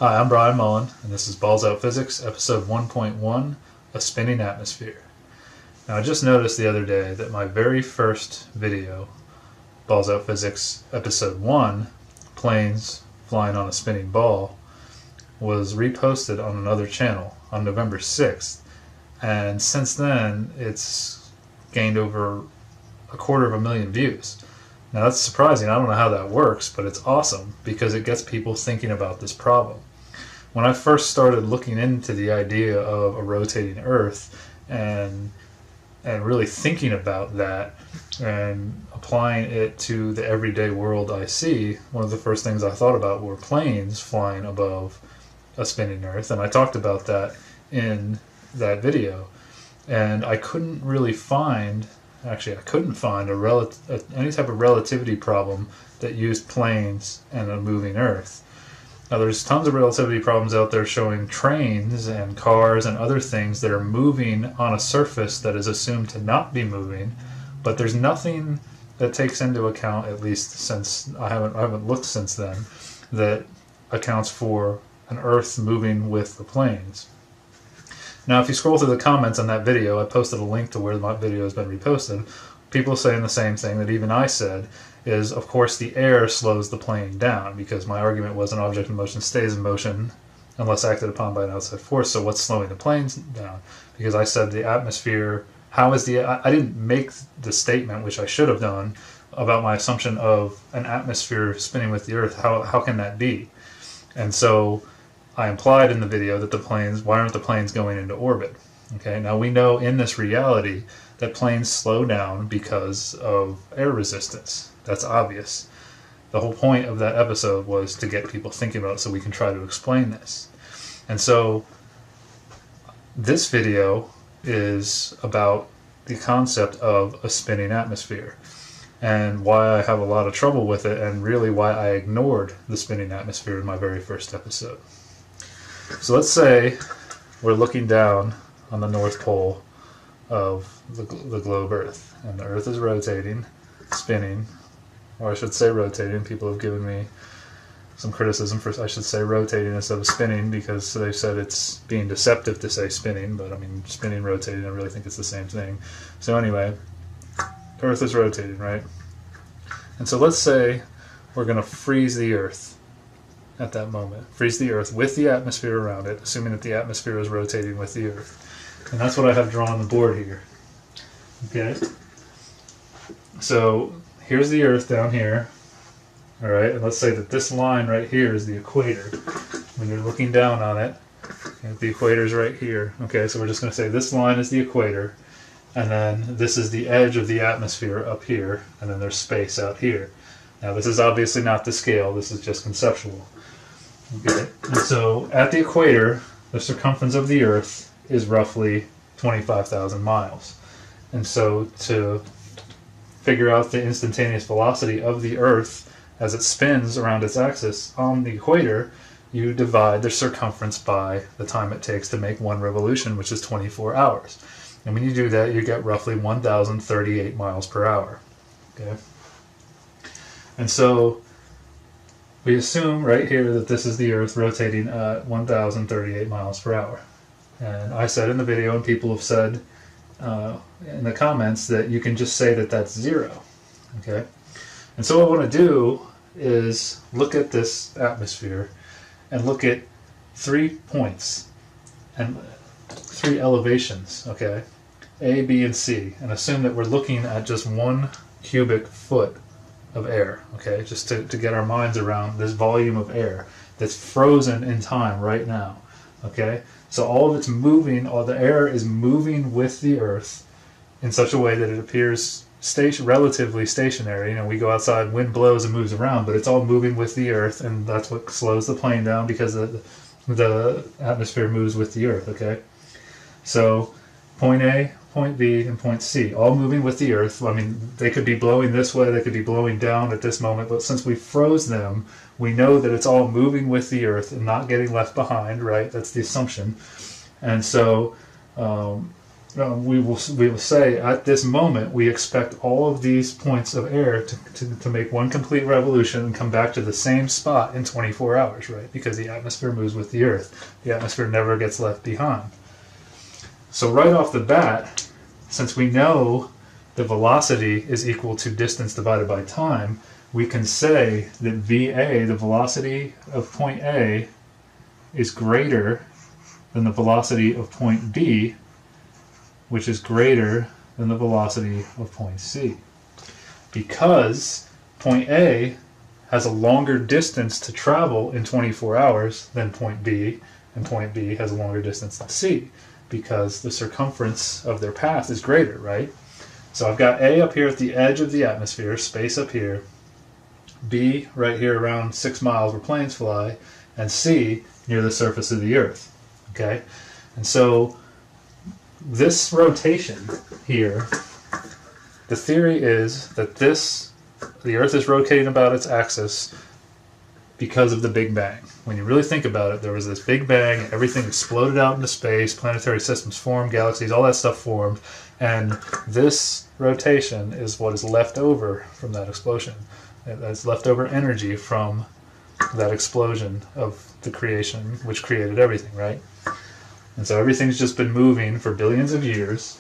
Hi, I'm Brian Mullen, and this is Balls Out Physics, episode 1.1, A Spinning Atmosphere. Now, I just noticed the other day that my very first video, Balls Out Physics, episode 1, Planes Flying on a Spinning Ball, was reposted on another channel on November 6th, and since then, it's gained over 250,000 views. Now, that's surprising. I don't know how that works, but it's awesome because it gets people thinking about this problem. When I first started looking into the idea of a rotating Earth and really thinking about that and applying it to the everyday world I see, one of the first things I thought about were planes flying above a spinning Earth, and I talked about that in that video. And I couldn't really find, actually I couldn't find any type of relativity problem that used planes and a moving Earth. Now, there's tons of relativity problems out there showing trains and cars and other things that are moving on a surface that is assumed to not be moving, but there's nothing that takes into account, at least since I haven't looked since then, that accounts for an Earth moving with the planes. Now, if you scroll through the comments on that video, I posted a link to where my video has been reposted. People saying the same thing that even I said, is, of course, the air slows the plane down, because my argument was an object in motion stays in motion unless acted upon by an outside force. So what's slowing the planes down? Because I said the atmosphere, I didn't make the statement, which I should have done, about my assumption of an atmosphere spinning with the Earth. How can that be? And so I implied in the video that why aren't the planes going into orbit? Okay, now we know in this reality that planes slow down because of air resistance. That's obvious. The whole point of that episode was to get people thinking about it so we can try to explain this. And so this video is about the concept of a spinning atmosphere and why I have a lot of trouble with it, and really why I ignored the spinning atmosphere in my very first episode. So let's say we're looking down on the North Pole of the globe Earth, and the Earth is rotating, spinning, or I should say rotating. People have given me some criticism for I should say rotating instead of spinning, because they said it's being deceptive to say spinning, but I mean spinning, rotating, I really think it's the same thing. So anyway, Earth is rotating, right? And so let's say we're going to freeze the Earth at that moment. Freeze the Earth with the atmosphere around it, assuming that the atmosphere is rotating with the Earth. And that's what I have drawn on the board here. Okay? So here's the Earth down here. Alright, and let's say that this line right here is the equator. When you're looking down on it, the equator is right here. Okay, so we're just going to say this line is the equator, and then this is the edge of the atmosphere up here, and then there's space out here. Now this is obviously not the scale, this is just conceptual. Okay, and so at the equator, the circumference of the Earth is roughly 25,000 miles. And so to figure out the instantaneous velocity of the Earth as it spins around its axis on the equator, you divide the circumference by the time it takes to make one revolution, which is 24 hours. And when you do that, you get roughly 1,038 miles per hour. Okay? And so we assume right here that this is the Earth rotating at 1,038 miles per hour. And I said in the video, and people have said in the comments, that you can just say that that's zero. Okay? And so what I want to do is look at this atmosphere and look at 3 points and 3 elevations, okay? A, B, and C, and assume that we're looking at just 1 cubic foot of air, okay? Just to get our minds around this volume of air that's frozen in time right now, okay? So all of it's moving, all the air is moving with the Earth in such a way that it appears relatively stationary. You know, we go outside, wind blows and moves around, but it's all moving with the Earth, and that's what slows the plane down, because the atmosphere moves with the Earth, okay? So point A, point B, and point C, all moving with the Earth. I mean, they could be blowing this way, they could be blowing down at this moment, but since we froze them, we know that it's all moving with the Earth and not getting left behind, right? That's the assumption. And so we will say at this moment we expect all of these points of air to make one complete revolution and come back to the same spot in 24 hours, right? Because the atmosphere moves with the Earth. The atmosphere never gets left behind. So right off the bat, since we know the velocity is equal to distance divided by time, we can say that VA, the velocity of point A, is greater than the velocity of point B, which is greater than the velocity of point C. Because point A has a longer distance to travel in 24 hours than point B, and point B has a longer distance than C, because the circumference of their path is greater, right? So I've got A up here at the edge of the atmosphere, space up here, B right here around 6 miles where planes fly, and C near the surface of the Earth, okay? And so this rotation here, the theory is that the Earth is rotating about its axis because of the Big Bang. When you really think about it, there was this Big Bang, everything exploded out into space, planetary systems formed, galaxies, all that stuff formed, and this rotation is what is left over from that explosion. That's leftover energy from that explosion of the creation, which created everything, right? And so everything's just been moving for billions of years,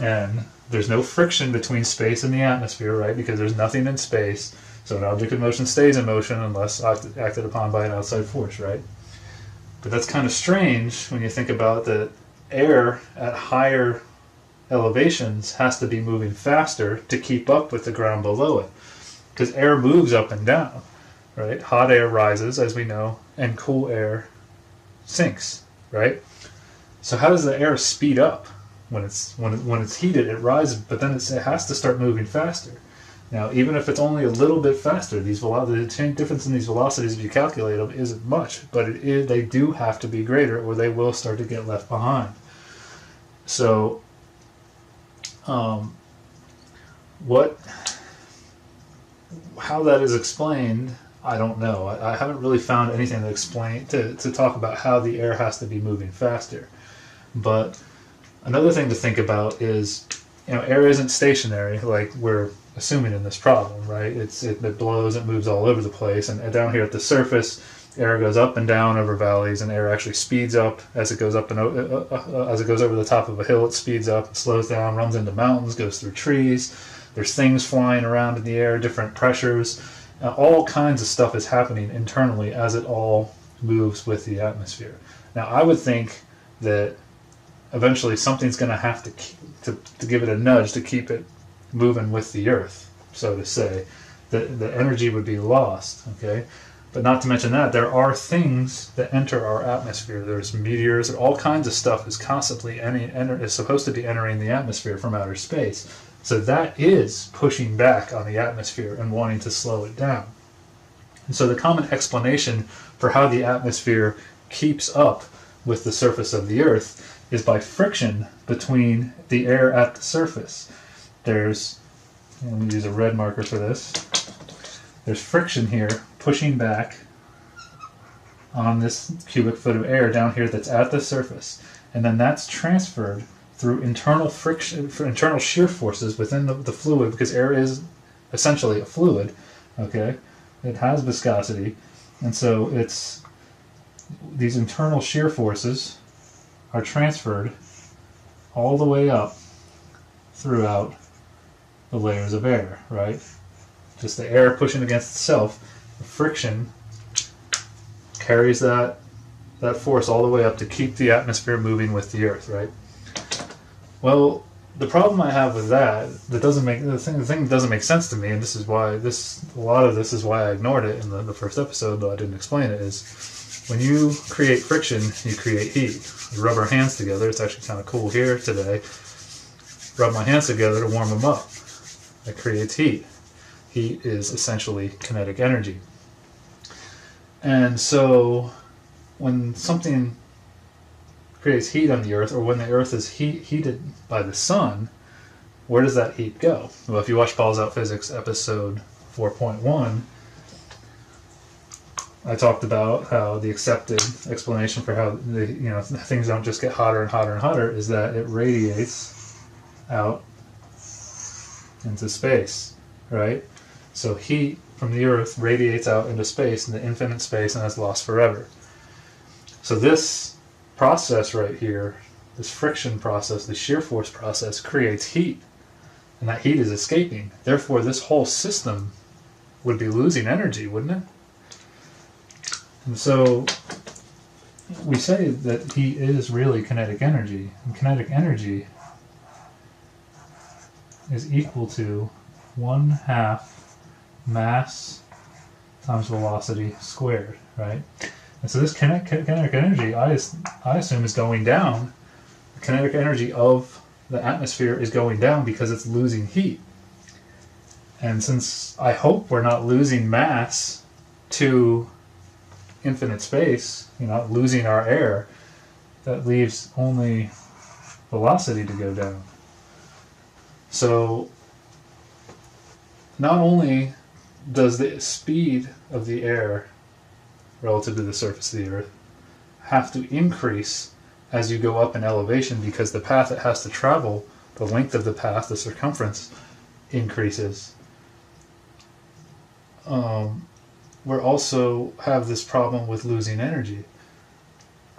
and there's no friction between space and the atmosphere, right? Because there's nothing in space, so an object in motion stays in motion unless acted upon by an outside force, right? But that's kind of strange when you think about that air at higher elevations has to be moving faster to keep up with the ground below it, because air moves up and down, right? Hot air rises, as we know, and cool air sinks, right? So how does the air speed up? When it's heated, it rises, but then it has to start moving faster. Now, even if it's only a little bit faster, the difference in these velocities, if you calculate them, isn't much, but they do have to be greater, or they will start to get left behind. So, how that is explained, I don't know. I haven't really found anything to talk about how the air has to be moving faster. But another thing to think about is, air isn't stationary like we're assuming in this problem, right? It blows, it moves all over the place, and down here at the surface, air goes up and down over valleys, and air actually speeds up as it goes up and as it goes over the top of a hill. It speeds up, it slows down, runs into mountains, goes through trees. There's things flying around in the air, different pressures. All kinds of stuff is happening internally as it all moves with the atmosphere. Now, I would think that eventually something's going to have to give it a nudge to keep it moving with the Earth, so to say. The energy would be lost, okay? But not to mention that, there are things that enter our atmosphere. There's meteors, all kinds of stuff is constantly is supposed to be entering the atmosphere from outer space. So that is pushing back on the atmosphere and wanting to slow it down. And so the common explanation for how the atmosphere keeps up with the surface of the Earth is by friction between the air at the surface. Let me use a red marker for this. There's friction here pushing back on this cubic foot of air down here that's at the surface. And then that's transferred through internal friction, internal shear forces within the fluid, because air is essentially a fluid, okay? It has viscosity. And so these internal shear forces are transferred all the way up throughout the layers of air, right? Just the air pushing against itself, the friction carries that force all the way up to keep the atmosphere moving with the Earth, right? Well, the problem I have with the thing that doesn't make sense to me, and this is why a lot of this is why I ignored it in the first episode, though I didn't explain it, is when you create friction, you create heat. You rub our hands together. It's actually kind of cool here today. Rub my hands together to warm them up. That creates heat. Heat is essentially kinetic energy. And so when something creates heat on the Earth, or when the Earth is heated by the sun, where does that heat go? Well, if you watch Balls Out Physics episode 4.1, I talked about how the accepted explanation for how things don't just get hotter and hotter and hotter is that it radiates out into space, right? So heat from the Earth radiates out into space, into infinite space, and that's lost forever. So this process right here, this friction process, the shear force process, creates heat, and that heat is escaping. Therefore, this whole system would be losing energy, wouldn't it? And so we say that heat is really kinetic energy, and kinetic energy is equal to 1/2 mass times velocity squared, right? And so this kinetic energy, I assume, is going down. The kinetic energy of the atmosphere is going down because it's losing heat. And since I hope we're not losing mass to infinite space, not losing our air, that leaves only velocity to go down. So not only does the speed of the air relative to the surface of the Earth have to increase as you go up in elevation, because the path it has to travel, the length of the path, the circumference, increases. We also have this problem with losing energy.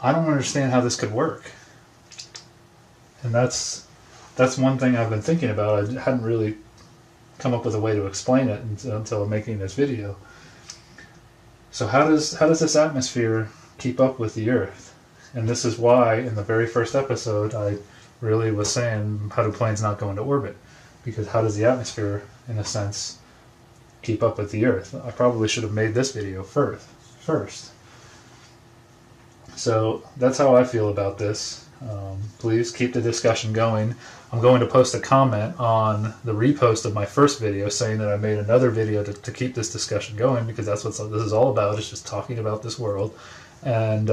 I don't understand how this could work. And that's one thing I've been thinking about. I hadn't really come up with a way to explain it until making this video. So how does this atmosphere keep up with the Earth? And this is why in the very first episode I really was saying, how do planes not go into orbit? Because how does the atmosphere, in a sense, keep up with the Earth? I probably should have made this video first. So that's how I feel about this. Please keep the discussion going. I'm going to post a comment on the repost of my first video saying that I made another video to keep this discussion going, because that's what this is all about. It's just talking about this world. And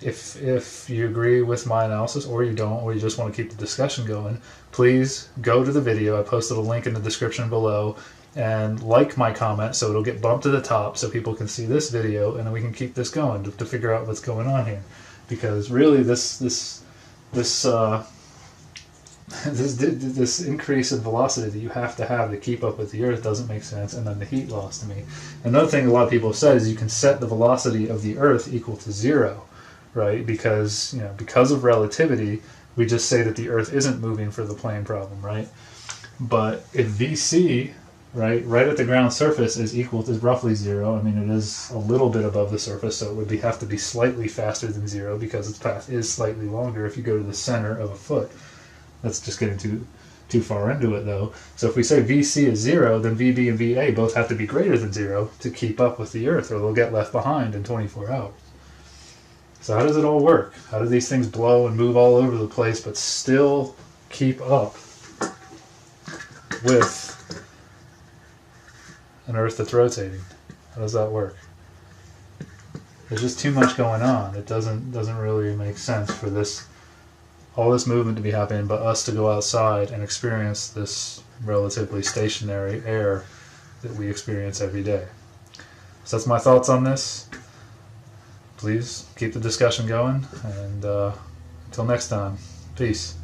if you agree with my analysis, or you don't, or you just want to keep the discussion going, please go to the video. I posted a link in the description below, and like my comment so it'll get bumped to the top so people can see this video, and then we can keep this going to figure out what's going on here. Because really this increase in velocity that you have to keep up with the Earth doesn't make sense, and then the heat loss to me. Another thing a lot of people have said is you can set the velocity of the Earth equal to 0, right? Because of relativity, we just say that the Earth isn't moving for the plane problem, right? But in VC, right at the ground surface is roughly 0. I mean, it is a little bit above the surface, so it would have to be slightly faster than 0 because its path is slightly longer if you go to the center of a foot. That's just getting too far into it, though. So if we say VC is 0, then VB and VA both have to be greater than 0 to keep up with the Earth, or they'll get left behind in 24 hours. So how does it all work? How do these things blow and move all over the place but still keep up with an Earth that's rotating? How does that work? There's just too much going on. It doesn't really make sense for all this movement to be happening, but us to go outside and experience this relatively stationary air that we experience every day. So that's my thoughts on this. Please keep the discussion going, and until next time, peace.